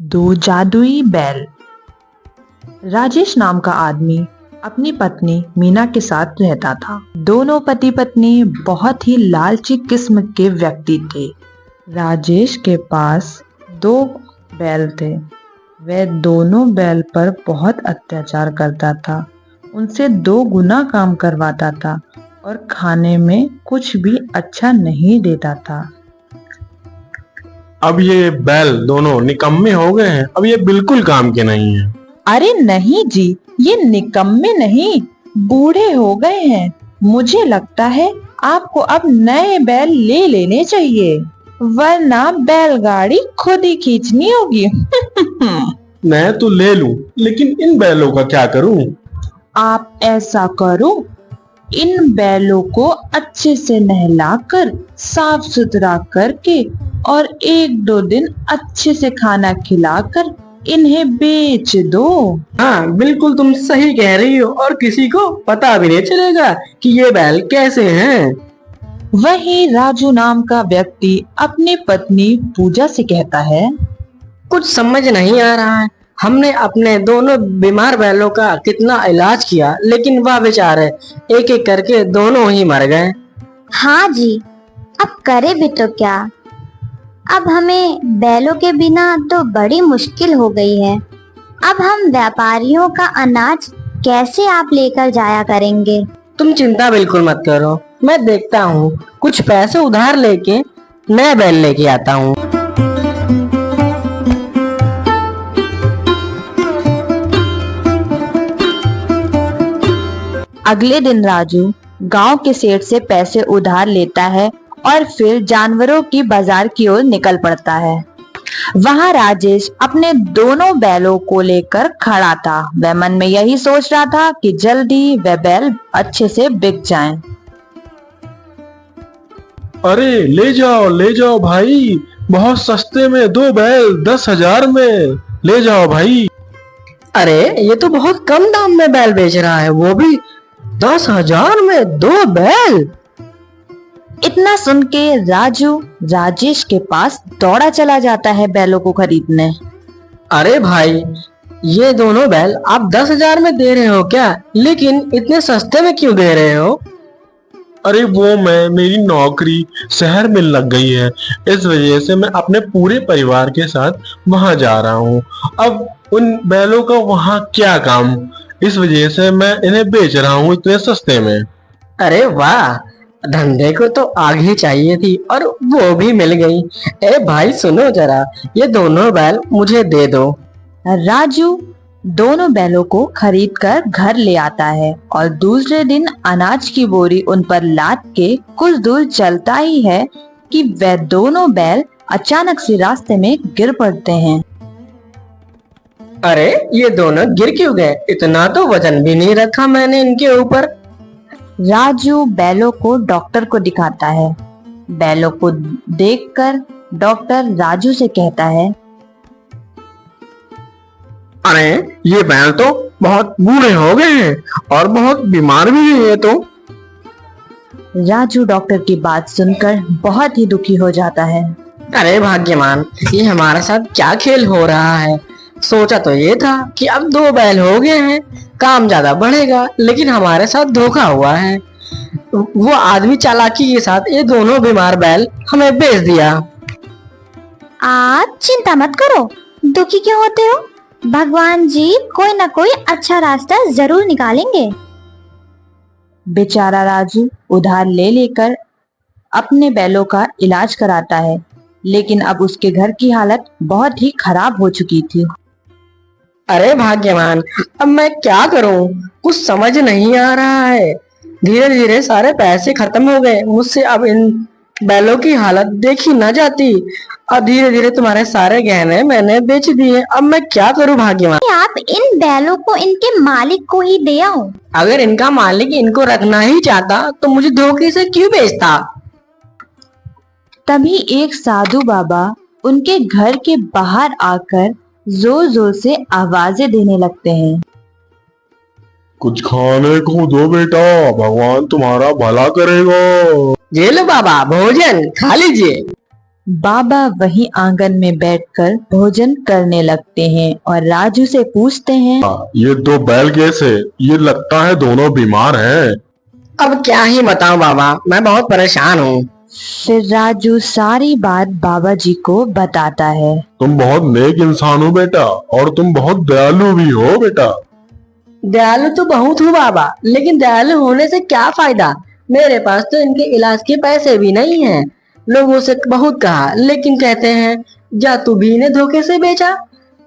दो जादुई बैल। राजेश नाम का आदमी अपनी पत्नी मीना के साथ रहता था। दोनों पति पत्नी बहुत ही लालची किस्म के व्यक्ति थे। राजेश के पास दो बैल थे। वह दोनों बैल पर बहुत अत्याचार करता था, उनसे 2 गुना काम करवाता था और खाने में कुछ भी अच्छा नहीं देता था। अब ये बैल दोनों निकम्मे हो गए हैं, अब ये बिल्कुल काम के नहीं है। अरे नहीं जी, ये निकम्मे नहीं, बूढ़े हो गए हैं। मुझे लगता है आपको अब नए बैल ले लेने चाहिए, वरना बैलगाड़ी खुद ही खींचनी होगी। मैं तो ले लूं, लेकिन इन बैलों का क्या करूं? आप ऐसा करो, इन बैलों को अच्छे से नहलाकर साफ सुथरा करके और 1-2 दिन अच्छे से खाना खिलाकर इन्हें बेच दो। हाँ बिल्कुल, तुम सही कह रही हो और किसी को पता भी नहीं चलेगा कि ये बैल कैसे हैं। वही राजू नाम का व्यक्ति अपनी पत्नी पूजा से कहता है, कुछ समझ नहीं आ रहा है। हमने अपने दोनों बीमार बैलों का कितना इलाज किया, लेकिन वह बेचारे एक एक करके दोनों ही मर गए। हाँ जी, अब करे भी तो क्या। अब हमें बैलों के बिना तो बड़ी मुश्किल हो गई है। अब हम व्यापारियों का अनाज कैसे आप लेकर जाया करेंगे? तुम चिंता बिल्कुल मत करो, मैं देखता हूँ कुछ पैसे उधार लेके नए बैल लेके आता हूँ। अगले दिन राजू गांव के सेठ से पैसे उधार लेता है और फिर जानवरों की बाजार की ओर निकल पड़ता है। वहां राजेश अपने दोनों बैलों को लेकर खड़ा था। वह मन में यही सोच रहा था कि जल्दी वह बैल अच्छे से बिक जाएं। अरे ले जाओ भाई, बहुत सस्ते में 2 बैल 10,000 में ले जाओ भाई। अरे ये तो बहुत कम दाम में बैल बेच रहा है, वो भी 10,000 में 2 बैल। इतना सुन के राजू राजेश के पास दौड़ा चला जाता है बैलों को खरीदने। अरे भाई, ये दोनों बैल आप 10,000 में दे रहे हो क्या? लेकिन इतने सस्ते में क्यों दे रहे हो? अरे मेरी नौकरी शहर में लग गई है, इस वजह से मैं अपने पूरे परिवार के साथ वहां जा रहा हूँ। अब उन बैलों का वहां क्या काम, इस वजह से मैं इन्हें बेच रहा हूँ इतने सस्ते में। अरे वाह, धंधे को तो आग ही चाहिए थी और वो भी मिल गई। ए भाई सुनो जरा, ये दोनों बैल मुझे दे दो। राजू दोनों बैलों को खरीद कर घर ले आता है और दूसरे दिन अनाज की बोरी उन पर लाद के कुछ दूर चलता ही है कि वह दोनों बैल अचानक से रास्ते में गिर पड़ते हैं। अरे ये दोनों गिर क्यों गए? इतना तो वजन भी नहीं रखा मैंने इनके ऊपर। राजू बैलों को डॉक्टर को दिखाता है। बैलों को देखकर डॉक्टर राजू से कहता है, अरे ये बैल तो बहुत बूढ़े हो गए हैं और बहुत बीमार भी हैं ये तो। राजू डॉक्टर की बात सुनकर बहुत ही दुखी हो जाता है। अरे भाग्यवान, ये हमारे साथ क्या खेल हो रहा है? सोचा तो ये था कि अब 2 बैल हो गए हैं, काम ज्यादा बढ़ेगा, लेकिन हमारे साथ धोखा हुआ है। वो आदमी चालाकी के साथ ये दोनों बीमार बैल हमें बेच दिया। आप चिंता मत करो, दुखी क्यों होते हो? भगवान जी कोई ना कोई अच्छा रास्ता जरूर निकालेंगे। बेचारा राजू उधार ले लेकर अपने बैलों का इलाज कराता है, लेकिन अब उसके घर की हालत बहुत ही खराब हो चुकी थी। अरे भाग्यवान, अब मैं क्या करूं? कुछ समझ नहीं आ रहा है। धीरे धीरे सारे पैसे खत्म हो गए मुझसे, अब इन बैलों की हालत देखी न जाती और धीरे धीरे तुम्हारे सारे गहने मैंने बेच दिए। अब मैं क्या करूं भाग्यवान? आप इन बैलों को इनके मालिक को ही दे आओ। अगर इनका मालिक इनको रखना ही चाहता तो मुझे धोखे से क्यों बेचता? तभी एक साधु बाबा उनके घर के बाहर आकर जोर जोर से आवाजें देने लगते हैं। कुछ खाने को दो बेटा, भगवान तुम्हारा भला करेगा। ये लो बाबा, भोजन खा लीजिए। बाबा वहीं आंगन में बैठकर भोजन करने लगते हैं और राजू से पूछते हैं, ये दो बैल कैसे? ये लगता है दोनों बीमार हैं। अब क्या ही बताऊं बाबा, मैं बहुत परेशान हूँ। फिर राजू सारी बात बाबा जी को बताता है। तुम बहुत नेक इंसान हो बेटा, और तुम बहुत दयालु भी हो बेटा। दयालु तो बहुत हूँ बाबा, लेकिन दयालु होने से क्या फायदा? मेरे पास तो इनके इलाज के पैसे भी नहीं हैं। लोगों से बहुत कहा, लेकिन कहते हैं या तू भी इन्हें धोखे से बेचा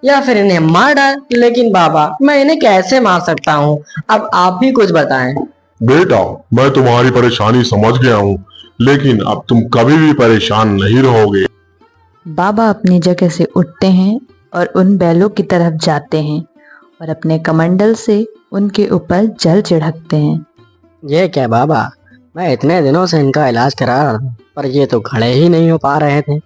या फिर इन्हें मार डाल। लेकिन बाबा, मैं इन्हें कैसे मार सकता हूँ? अब आप भी कुछ बताएं। बेटा, मैं तुम्हारी परेशानी समझ गया हूँ, लेकिन अब तुम कभी भी परेशान नहीं रहोगे। बाबा अपनी जगह से उठते हैं और उन बैलों की तरफ जाते हैं और अपने कमंडल से उनके ऊपर जल छिड़कते हैं। ये क्या बाबा, मैं इतने दिनों से इनका इलाज करा रहा था, पर ये तो खड़े ही नहीं हो पा रहे थे।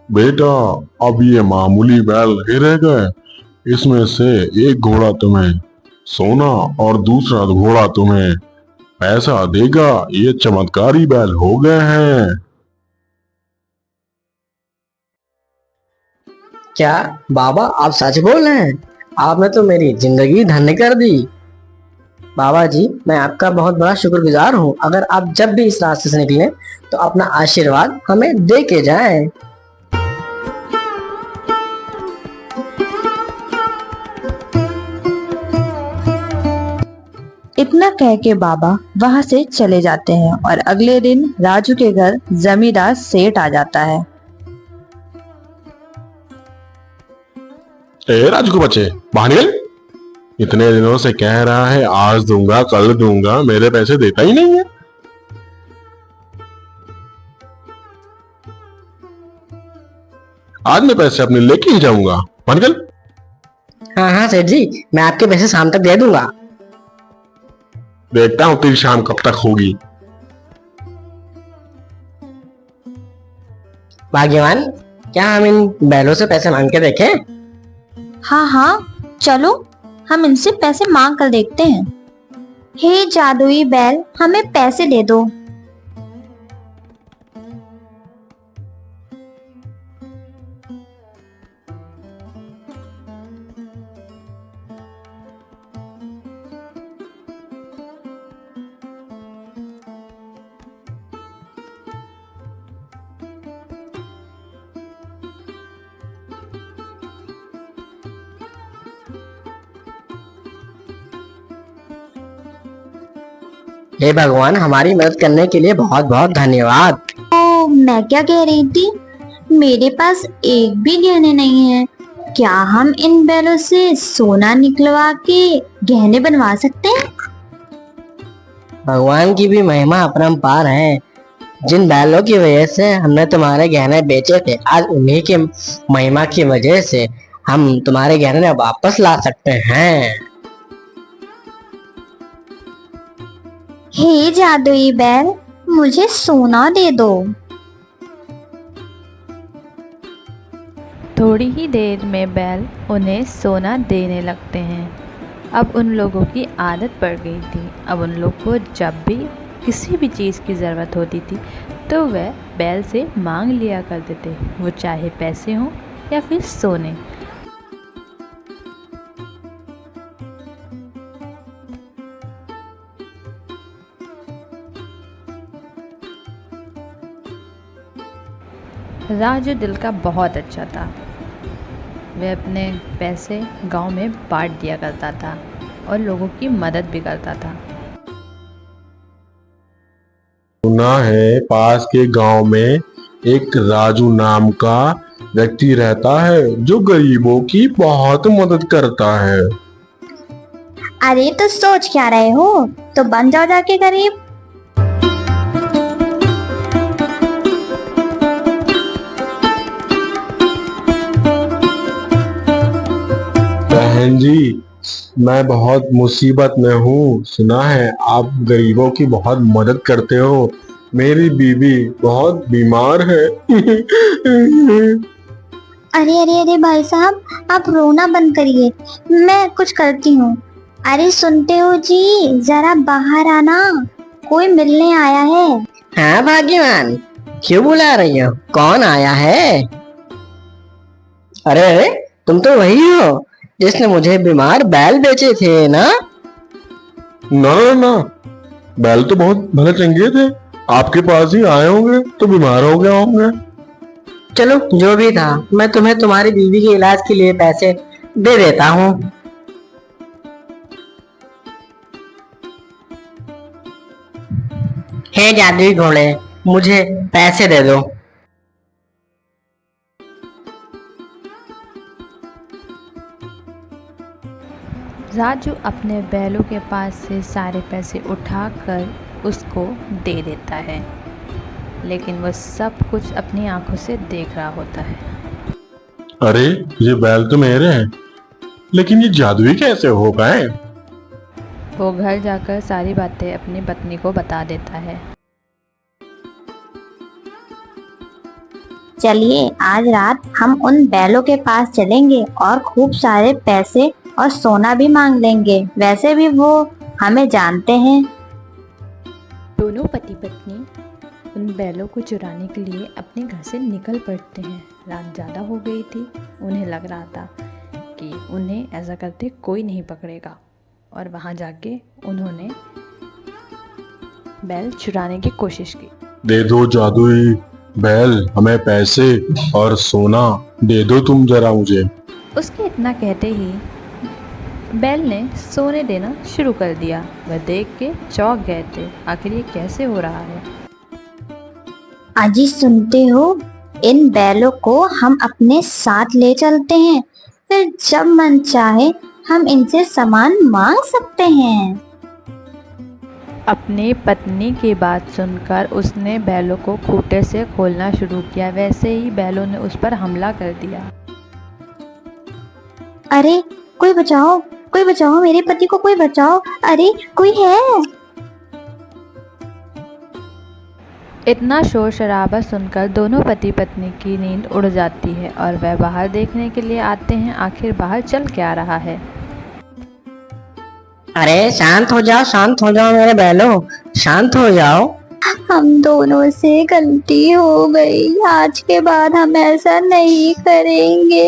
बेटा, अब ये मामूली बैल नहीं रह गए। इसमें से एक घोड़ा तुम्हें सोना और दूसरा घोड़ा तुम्हें पैसा देगा। ये चमत्कारी बैल हो गए हैं। क्या बाबा, आप सच बोल रहे हैं? आपने तो मेरी जिंदगी धन्य कर दी। बाबा जी, मैं आपका बहुत बड़ा शुक्रगुजार हूँ। अगर आप जब भी इस रास्ते से निकलें तो अपना आशीर्वाद हमें दे के जाएं। इतना कह के बाबा वहां से चले जाते हैं और अगले दिन राजू के घर जमींदार सेठ आ जाता है। ए राजू के बच्चे, बाहर निकल। इतने दिनों से कह रहा है आज दूंगा कल दूंगा, मेरे पैसे देता ही नहीं है। आज मैं पैसे अपने लेके ही जाऊंगा। बाहर निकल। हाँ हाँ सेठ जी, मैं आपके पैसे शाम तक दे दूंगा। देखता हूँ तेरी शाम कब तक होगी। भाग्यवान, क्या हम इन बैलों से पैसे मांग के देखें? हाँ हाँ, चलो हम इनसे पैसे मांग कर देखते हैं। हे जादुई बैल, हमें पैसे दे दो। हे भगवान, हमारी मदद करने के लिए बहुत बहुत धन्यवाद। तो मैं क्या कह रही थी, मेरे पास एक भी गहने नहीं है। क्या हम इन बैलों से सोना निकलवा के गहने बनवा सकते हैं? भगवान की भी महिमा अपरंपार है। जिन बैलों की वजह से हमने तुम्हारे गहने बेचे थे, आज उन्हीं के महिमा की वजह से हम तुम्हारे गहने वापस ला सकते हैं। हे जादुई बैल, मुझे सोना दे दो। थोड़ी ही देर में बैल उन्हें सोना देने लगते हैं। अब उन लोगों की आदत पड़ गई थी। अब उन लोग को जब भी किसी भी चीज़ की ज़रूरत होती थी तो वह बैल से मांग लिया करते थे, वो चाहे पैसे हों या फिर सोने। राजू दिल का बहुत अच्छा था। वह अपने पैसे गांव में बांट दिया करता था और लोगों की मदद भी करता था। सुना है पास के गांव में एक राजू नाम का व्यक्ति रहता है जो गरीबों की बहुत मदद करता है। अरे तो सोच क्या रहे हो, तो बन जाओ जाके गरीब। बहन जी, मैं बहुत मुसीबत में हूँ। सुना है आप गरीबों की बहुत मदद करते हो। मेरी बीवी बहुत बीमार है। अरे अरे अरे भाई साहब, आप रोना बंद करिए, मैं कुछ करती हूँ। अरे सुनते हो जी, जरा बाहर आना, कोई मिलने आया है। हाँ भाग्यवान, क्यों बुला रही हो? कौन आया है? अरे अरे, तुम तो वही हो जिसने मुझे बीमार बैल बेचे थे ना? ना ना ना, बैल तो बहुत भले चंगे थे, आपके पास ही आए होंगे तो बीमार हो गए होंगे। चलो जो भी था, मैं तुम्हें तुम्हारी बीवी के इलाज के लिए पैसे दे देता हूँ। हे जादुई घोड़े, मुझे पैसे दे दो। राजू अपने बैलों के पास से सारे पैसे उठाकर उसको दे देता है, लेकिन वह सब कुछ अपनी आंखों से देख रहा होता है। अरे ये बैल तो मेरे हैं, लेकिन ये जादुई कैसे हो गए? वो घर जाकर सारी बातें अपनी पत्नी को बता देता है। चलिए आज रात हम उन बैलों के पास चलेंगे और खूब सारे पैसे और सोना भी मांग लेंगे। वैसे भी वो हमें जानते हैं। दोनों पति पत्नी उन बैलों को चुराने के लिए अपने घर से निकल पड़ते हैं। रात ज़्यादा हो गई थी, उन्हें लग रहा था कि उन्हें ऐसा करते कोई नहीं पकड़ेगा, और वहाँ जाके उन्होंने बैल चुराने की कोशिश की। दे दो जादुई बैल, हमें पैसे और सोना दे दो तुम जरा मुझे। उसके इतना कहते ही बैल ने सोने देना शुरू कर दिया। वह देख के चौंक गए थे, आखिर ये कैसे हो रहा है। अजी सुनते हो, इन बैलों को हम अपने साथ ले चलते हैं, फिर जब मन चाहे हम इनसे सामान मांग सकते हैं। अपनी पत्नी की बात सुनकर उसने बैलों को खूंटे से खोलना शुरू किया। वैसे ही बैलों ने उस पर हमला कर दिया। अरे कोई बचाओ, कोई बचाओ, मेरे पति को कोई बचाओ, अरे कोई है। इतना शोर शराबा सुनकर दोनों पति पत्नी की नींद उड़ जाती है और वह बाहर देखने के लिए आते हैं आखिर बाहर चल क्या रहा है। अरे शांत हो जाओ मेरे बैलों, शांत हो जाओ। हम दोनों से गलती हो गई, आज के बाद हम ऐसा नहीं करेंगे।